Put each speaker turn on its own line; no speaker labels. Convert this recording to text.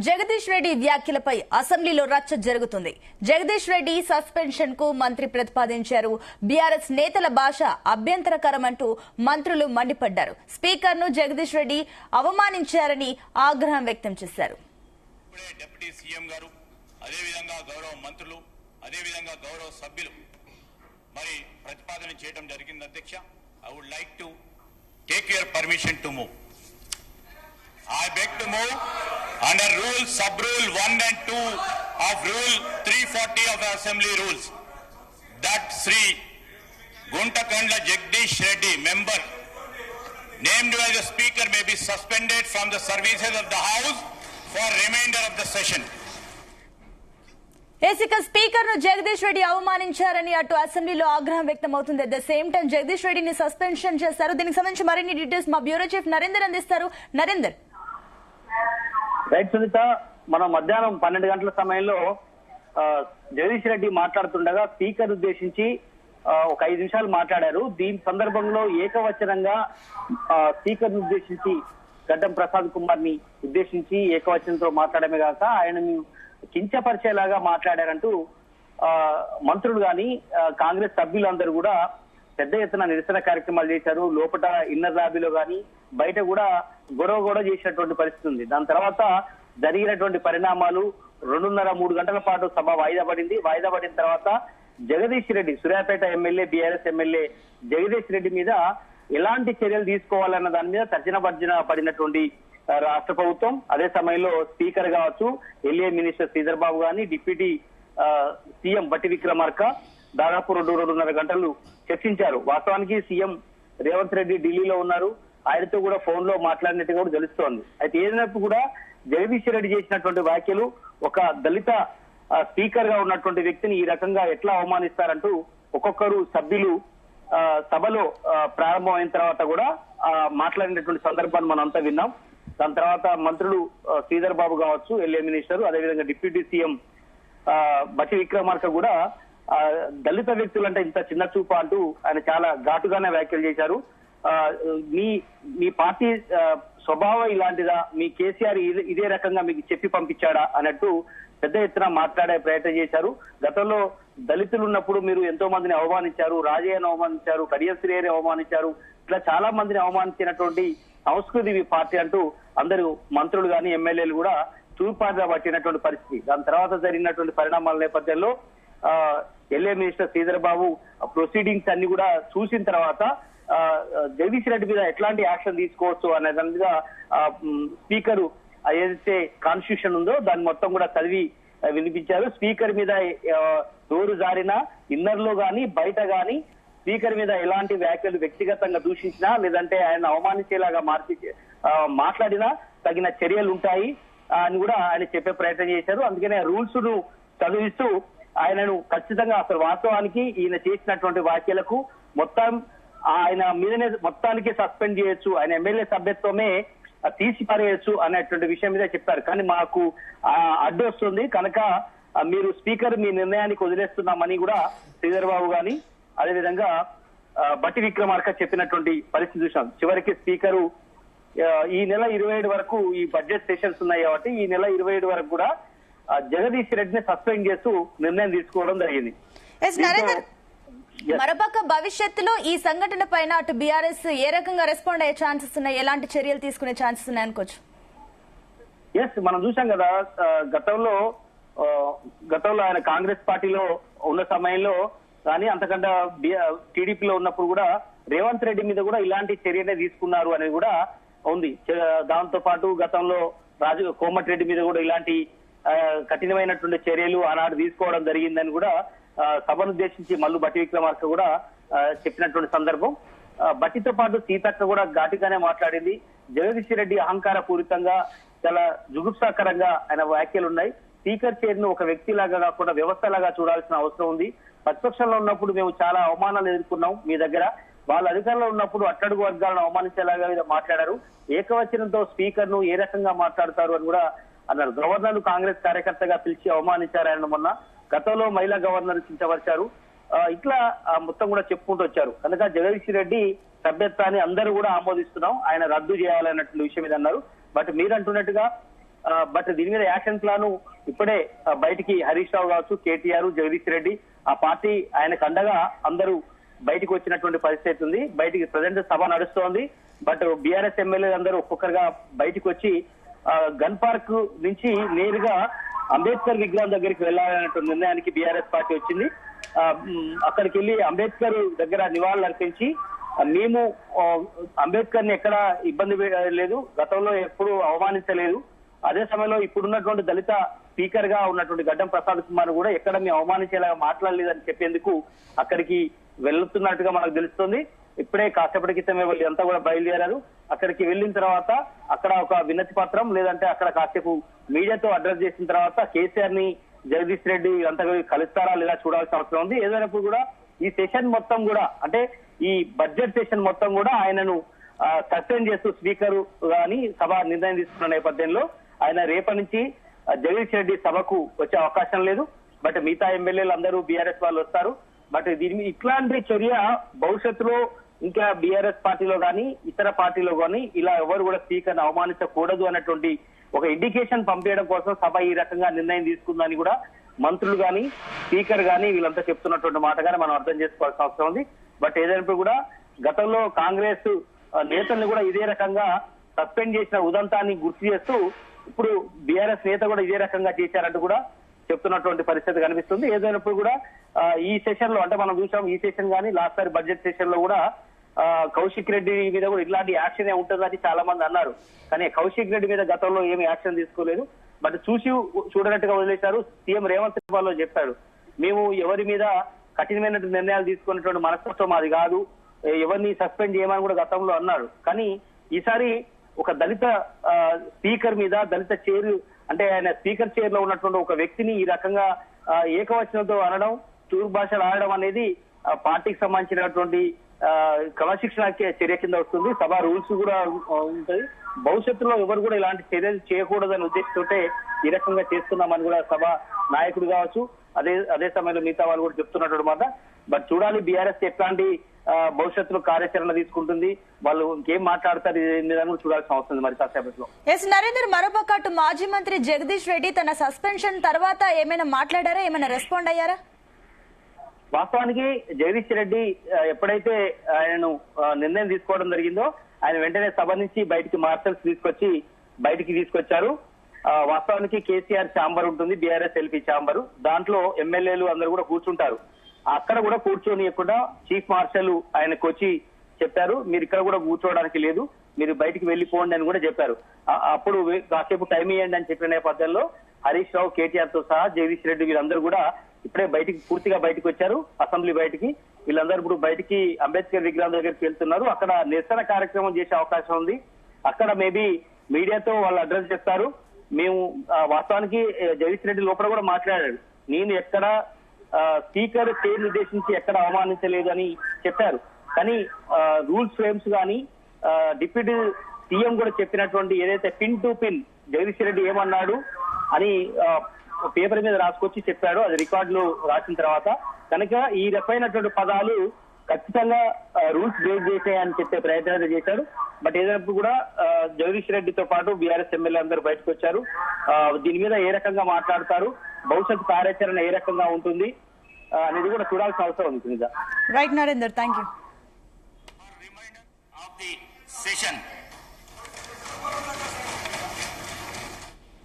జగదీష్ రెడ్డి వ్యాఖ్యలపై అసెంబ్లీలో రచ్చ జరుగుతుంది. జగదీష్ రెడ్డి సస్పెన్షన్ కు మంత్రి ప్రతిపాదించారు. బీఆర్ఎస్ నేతల భాష అభ్యంతరకరమంటూ మంత్రులు మండిపడ్డారు. స్పీకర్ ను జగదీష్ రెడ్డి అవమానించారని ఆగ్రహం వ్యక్తం చేశారు.
డిప్యూటీ సీఎం గారు, అదేవిధంగా గౌరవ మంత్రులు, అదేవిధంగా గౌరవ సభ్యులు మరి ప్రతిపాదన చేయడం జరిగింది. అధ్యక్ష, I would like to take your permission to move. I beg to move under rule, sub-rule 1 and 2 of rule 340 of the Assembly rules that Sri Guntakandla Jagdish Reddy, member named by the Speaker, may be suspended from the services of the House for remainder of the session.
ఏసిక speaker ను జగదీష్ రెడ్డి అవమానించారని అటు అసెంబ్లీలో ఆగ్రహం వ్యక్తమవుతుంది. At the same time Jagadish రెడ్డిని suspension చేశారు. దీనికి సంబంధించి మరిన్ని డీటెయిల్స్ మా బ్యూరో చీఫ్ నరేందర్ అందిస్తారు. నరేందర్.
రైట్ సునీత, మనం మధ్యాహ్నం 12 గంటల సమయంలో జగదీష్ రెడ్డి మాట్లాడుతుండగా స్పీకర్ ఉద్దేశించి ఒక 5 నిమిషాలు మాట్లాడారు. దీని సందర్భంలో ఏకవచనంగా స్పీకర్ ఉద్దేశించి గడ్డం ప్రసాద్ కుమార్ ని ఉద్దేశించి ఏకవచనంతో మాట్లాడమే కాక ఆయనను కించపరిచేలాగా మాట్లాడారంటూ మంత్రులు గాని కాంగ్రెస్ సభ్యులందరూ కూడా పెద్ద ఎత్తున నిరసన కార్యక్రమాలు చేశారు. లోపల ఇన్నర్ లాబీలో గాని బయట కూడా గొడవ చేసినటువంటి పరిస్థితి ఉంది. దాని తర్వాత జరిగినటువంటి పరిణామాలు 2.5-3 గంటల పాటు సభ వాయిదా పడింది. వాయిదా పడిన తర్వాత Jagadish Reddy, Suryapet MLA, BRS MLA Jagadish Reddy మీద ఎలాంటి చర్యలు తీసుకోవాలన్న దాని మీద తర్జన పడినటువంటి రాష్ట్ర ప్రభుత్వం, అదే సమయంలో స్పీకర్ కావచ్చు, ఎల్ఏ మినిస్టర్ శ్రీధర్ బాబు గాని, డిప్యూటీ సీఎం బట్టి విక్రమార్క దాదాపు 2-2.5 గంటలు చర్చించారు. వాస్తవానికి సీఎం రేవంత్ రెడ్డి ఢిల్లీలో ఉన్నారు. ఆయనతో కూడా ఫోన్ లో మాట్లాడినట్టుగా కూడా తెలుస్తోంది. అయితే ఏదైనప్పుడు కూడా జగదీష్ రెడ్డి చేసినటువంటి వ్యాఖ్యలు ఒక దళిత స్పీకర్ గా ఉన్నటువంటి వ్యక్తిని ఈ రకంగా ఎట్లా అవమానిస్తారంటూ ఒక్కొక్కరు సభ్యులు సభలో ప్రారంభమైన తర్వాత కూడా మాట్లాడినటువంటి సందర్భాన్ని మనం అంతా విన్నాం. దాని తర్వాత మంత్రులు శ్రీధర్ బాబు కావచ్చు, ఎల్ఏ మినిస్టర్, అదేవిధంగా డిప్యూటీ సీఎం బట్టి విక్రమార్క కూడా దళిత వ్యక్తులంటే ఇంత చిన్న చూప అంటూ ఆయన చాలా ఘాటుగానే వ్యాఖ్యలు చేశారు. మీ పార్టీ స్వభావం ఇలాంటిదా, మీ కేసీఆర్ ఇదే రకంగా మీకు చెప్పి పంపించాడా అన్నట్టు పెద్ద ఎత్తున మాట్లాడే ప్రయత్నం చేశారు. గతంలో దళితులు ఉన్నప్పుడు మీరు ఎంతో మందిని అవమానించారు, రాజయ్యను అవమానించారు, కడియం శ్రీని అవమానించారు, ఇట్లా చాలా మందిని అవమానించినటువంటి సంస్కృతి మీ పార్టీ అంటూ అందరూ మంత్రులు గాని ఎమ్మెల్యేలు కూడా తూర్పాగా పట్టినటువంటి పరిస్థితి. దాని తర్వాత జరిగినటువంటి పరిణామాల నేపథ్యంలో LA minister Sridhar Babu proceedings అన్ని కూడా చూసిన తర్వాత జగదీష్ రెడ్డి మీద ఎట్లాంటి యాక్షన్ తీసుకోవచ్చు అనే దాని మీద స్పీకర్ ఏదైతే కాన్స్టిట్యూషన్ ఉందో దాన్ని మొత్తం కూడా చదివి వినిపించారు. స్పీకర్ మీద నోరు జారినా, ఇన్నర్ లో గాని బయట గాని స్పీకర్ మీద ఎలాంటి వ్యాఖ్యలు వ్యక్తిగతంగా దూషించినా లేదంటే ఆయన అవమానించేలాగా మాట్లాడినా తగిన చర్యలు ఉంటాయి అని కూడా ఆయన చెప్పే ప్రయత్నం చేశారు. అందుకనే రూల్స్ ను చదివిస్తూ ఆయనను ఖచ్చితంగా అసలు వాస్తవానికి ఈయన చేసినటువంటి వ్యాఖ్యలకు మొత్తం ఆయన మీదనే మొత్తానికి సస్పెండ్ చేయొచ్చు, ఆయన ఎమ్మెల్యే సభ్యత్వమే తీసి పారేయచ్చు అనేటువంటి విషయం మీద చెప్పారు. కానీ మాకు అడ్డు వస్తుంది కనుక మీరు స్పీకర్ మీ నిర్ణయానికి వదిలేస్తున్నామని కూడా శ్రీధర్ బాబు గాని అదేవిధంగా బట్టి విక్రమార్క చెప్పినటువంటి పరిస్థితి చూసాం. చివరికి స్పీకరు ఈ నెల 27 వరకు ఈ బడ్జెట్ సెషన్స్ ఉన్నాయి కాబట్టి ఈ నెల 27 వరకు కూడా జగదీష్ రెడ్డిని సస్పెండ్ చేస్తూ నిర్ణయం తీసుకోవడం జరిగింది.
మరోపక్క భవిష్యత్తులో ఈ సంఘటన పైన అటు బీఆర్ఎస్ ఏ రకంగా రెస్పాండ్ అయ్యే ఛాన్సెస్ ఉన్నాయి, ఎలాంటి చర్యలు తీసుకునే ఛాన్సెస్ ఉన్నాయి అనుకోవచ్చు?
ఎస్, మనం చూసాం కదా గతంలో ఆయన కాంగ్రెస్ పార్టీలో ఉన్న సమయంలో కానీ అంతకంటే టీడీపీలో ఉన్నప్పుడు కూడా రేవంత్ రెడ్డి మీద కూడా ఇలాంటి చర్యనే తీసుకున్నారు అనేది కూడా ఉంది. దాంతో పాటు గతంలో కోమటిరెడ్డి మీద కూడా ఇలాంటి కఠినమైనటువంటి చర్యలు ఆనాడు తీసుకోవడం జరిగిందని కూడా సభను ఉద్దేశించి మల్లు బట్టి విక్రమార్క కూడా చెప్పినటువంటి సందర్భం. బట్టితో పాటు సీతక్క కూడా ఘాటుగానే మాట్లాడింది. జగదీష్ రెడ్డి అహంకార పూరితంగా చాలా జుగుప్సాకరంగా ఆయన వ్యాఖ్యలు ఉన్నాయి. స్పీకర్ చైర్ ను ఒక వ్యక్తిలాగా కాకుండా వ్యవస్థలాగా చూడాల్సిన అవసరం ఉంది. ప్రతిపక్షంలో ఉన్నప్పుడు మేము చాలా అవమానాలు ఎదుర్కొన్నాం మీ దగ్గర, వాళ్ళ అధికారంలో ఉన్నప్పుడు అట్టడుగు వర్గాలను అవమానించేలాగా మాట్లాడారు. ఏకవచనంతో స్పీకర్ ను ఏ రకంగా మాట్లాడతారు అని కూడా అన్నారు. గవర్నర్ కాంగ్రెస్ కార్యకర్తగా పిలిచి అవమానించారు మొన్న. గతంలో మహిళా గవర్నర్ కించపరిచారు. ఇట్లా మొత్తం కూడా చెప్పుకుంటూ వచ్చారు. కనుక జగదీష్ రెడ్డి సభ్యత్వాన్ని అందరూ కూడా ఆమోదిస్తున్నాం, ఆయన రద్దు చేయాలన్నటువంటి విషయం మీద అన్నారు. బట్ మీరు అంటున్నట్టుగా బట్ దీని మీద యాక్షన్ ప్లాన్ ఇప్పుడే బయటికి హరీష్ రావు కావచ్చు, కేటీఆర్, జగదీష్ రెడ్డి ఆ పార్టీ ఆయనకు అండగా అందరూ బయటకు వచ్చినటువంటి పరిస్థితి ఉంది. బయటికి ప్రజెంట్ సభ నడుస్తోంది. బట్ బీఆర్ఎస్ ఎమ్మెల్యే అందరూ ఒక్కొక్కరుగా బయటకు వచ్చి గన్ పార్క్ నుంచి నేరుగా అంబేద్కర్ విగ్రహం దగ్గరికి వెళ్లాలనేటువంటి నిర్ణయానికి బీఆర్ఎస్ పార్టీ వచ్చింది. అక్కడికి వెళ్లి అంబేద్కర్ దగ్గర నివాళులు అర్పించి మేము అంబేద్కర్ ని ఎక్కడ ఇబ్బంది లేదు, గతంలో ఎప్పుడు అవమానించలేదు, అదే సమయంలో ఇప్పుడున్నటువంటి దళిత స్పీకర్ గా ఉన్నటువంటి గడ్డం ప్రసాద్ కుమార్ కూడా ఎక్కడ మేము అవమానించేలాగా మాట్లాడలేదని చెప్పేందుకు అక్కడికి వెళ్తున్నట్టుగా మనకు తెలుస్తుంది. ఇప్పుడే కాసేపటి క్రితమే వాళ్ళు అంతా కూడా బయలుదేరారు. అక్కడికి వెళ్ళిన తర్వాత అక్కడ ఒక వినతి పత్రం లేదంటే అక్కడ కాసేపు మీడియాతో అడ్రస్ చేసిన తర్వాత కేసీఆర్ ని జగదీష్ రెడ్డి అంతా కలుస్తారా లేదా చూడాల్సిన అవసరం ఉంది. ఏదైనప్పుడు కూడా ఈ సెషన్ మొత్తం కూడా అంటే ఈ బడ్జెట్ సెషన్ మొత్తం కూడా ఆయనను సస్పెండ్ చేస్తూ స్పీకర్ గాని సభ నిర్ణయం తీసుకున్న నేపథ్యంలో ఆయన రేపటి నుంచి జగదీష్ రెడ్డి సభకు వచ్చే అవకాశం లేదు. బట్ మిగతా ఎమ్మెల్యేలు అందరూ బీఆర్ఎస్ వాళ్ళు వస్తారు. బట్ దీని ఇట్లాంటి చర్య భవిష్యత్తులో ఇంకా బీఆర్ఎస్ పార్టీలో కానీ ఇతర పార్టీలో కానీ ఇలా ఎవరు కూడా స్పీకర్ అవమానించకూడదు అన్నటువంటి ఒక ఇండికేషన్ పంపించడం కోసం సభ ఈ రకంగా నిర్ణయం తీసుకుందని కూడా మంత్రులు గాని స్పీకర్ గాని వీళ్ళంతా చెప్తున్నటువంటి మాటగానే మనం అర్థం చేసుకోవాల్సిన అవసరం ఉంది. బట్ ఏదైనప్పుడు కూడా గతంలో కాంగ్రెస్ నేతల్ని కూడా ఇదే రకంగా సస్పెండ్ చేసిన ఉదంతాన్ని గుర్తు చేస్తూ ఇప్పుడు బీఆర్ఎస్ నేత కూడా ఇదే రకంగా చేశారంటూ కూడా చెప్తున్నటువంటి పరిస్థితి కనిపిస్తుంది. ఏదైనప్పుడు కూడా ఈ సెషన్ లో అంటే మనం చూసాం ఈ సెషన్ కానీ లాస్ట్ సారి బడ్జెట్ సెషన్ లో కూడా కౌశిక్ రెడ్డి మీద కూడా ఇట్లాంటి యాక్షన్ ఉంటుందని చాలా మంది అన్నారు. కానీ కౌశిక్ రెడ్డి మీద గతంలో ఏమి యాక్షన్ తీసుకోలేదు. బట్ చూడనట్టుగా వదిలేశారు. సీఎం రేవంత్ సభలో చెప్పాడు, మేము ఎవరి మీద కఠినమైన నిర్ణయాలు తీసుకున్నటువంటి మనస్తత్వం అది కాదు, ఎవరిని సస్పెండ్ చేయమని కూడా గతంలో అన్నాడు. కానీ ఈసారి ఒక దళిత స్పీకర్ మీద దళిత చైర్ అంటే ఆయన స్పీకర్ చైర్ లో ఉన్నటువంటి ఒక వ్యక్తిని ఈ రకంగా ఏకవచనంతో అనడం, తూర్పు భాషలు ఆడడం అనేది పార్టీకి సంబంధించినటువంటి క్రమశిక్షణ చర్య కింద వస్తుంది. సభ రూల్స్ కూడా ఉంటాయి. భవిష్యత్తులో ఎవరు కూడా ఇలాంటి చర్యలు చేయకూడదని ఉద్దేశంతో ఈ రకంగా చేస్తున్నామని కూడా సభ నాయకుడు కావచ్చు అదే సమయంలో మిగతా వాళ్ళు కూడా చెప్తున్నటువంటి మాట. బట్ చూడాలి బీఆర్ఎస్ ఎట్లాంటి భవిష్యత్తులో కార్యాచరణ తీసుకుంటుంది, వాళ్ళు ఇంకేం మాట్లాడతారు కూడా చూడాల్సిన అవసరం మరి కాసేపట్లో.
ఎస్ నరేందర్, మరోపక్క అటు మాజీ మంత్రి జగదీష్ రెడ్డి తన సస్పెన్షన్ తర్వాత ఏమైనా మాట్లాడారా, ఏమైనా రెస్పాండ్ అయ్యారా?
వాస్తవానికి జగదీష్ రెడ్డి ఎప్పుడైతే ఆయనను నిర్ణయం తీసుకోవడం జరిగిందో ఆయన వెంటనే సభ నుంచి బయటికి మార్షల్స్ బయటికి తీసుకొచ్చారు. వాస్తవానికి కేసీఆర్ ఛాంబర్ ఉంటుంది, బీఆర్ఎస్ ఎల్పీ ఛాంబర్, దాంట్లో ఎమ్మెల్యేలు అందరూ కూడా కూర్చుంటారు. అక్కడ కూడా కూర్చోనియకుండా చీఫ్ మార్షల్ ఆయనకు వచ్చి చెప్పారు, మీరు ఇక్కడ కూడా కూర్చోవడానికి లేదు, మీరు బయటికి వెళ్లిపోండి అని కూడా చెప్పారు. అప్పుడు కాసేపు టైం ఇవ్వండి అని చెప్పిన నేపథ్యంలో హరీష్ రావు, కేటీఆర్ తో సహా జగదీష్ రెడ్డి వీళ్ళందరూ కూడా ఇప్పుడే పూర్తిగా బయటకు వచ్చారు. అసెంబ్లీ బయటికి వీళ్ళందరూ ఇప్పుడు బయటికి అంబేద్కర్ విగ్రహం దగ్గరికి వెళ్తున్నారు. అక్కడ నిరసన కార్యక్రమం చేసే అవకాశం ఉంది. అక్కడ మేబీ మీడియాతో వాళ్ళు అడ్రస్ చేస్తారు. మేము వాస్తవానికి జగదీష్ రెడ్డి లోపల కూడా మాట్లాడాడు, నేను ఎక్కడ స్పీకర్ చైర్ నిర్దేశించి ఎక్కడ అవమానించలేదు అని చెప్పారు. కానీ రూల్స్ ఫ్రేమ్స్ కానీ డిప్యూటీ సీఎం కూడా చెప్పినటువంటి ఏదైతే pin to pin Jagadish Reddy ఏమన్నాడు అని పేపర్ మీద రాసుకొచ్చి చెప్పాడు, అది రికార్డులు రాసిన తర్వాత కనుక ఈ రకమైనటువంటి పదాలు ఖచ్చితంగా రూల్స్ బ్రేక్ చేసాయని చెప్పే ప్రయత్నం చేశాడు. బట్ ఏదైనప్పుడు కూడా జగదీష్ రెడ్డితో పాటు బీఆర్ఎస్ ఎమ్మెల్యే అందరూ బయటకు వచ్చారు. దీని మీద ఏ రకంగా మాట్లాడతారు, భవిష్యత్ కార్యాచరణ ఏ రకంగా ఉంటుంది అనేది కూడా చూడాల్సిన అవసరం ఉంటుంది.
Right Narender, thank you.
Session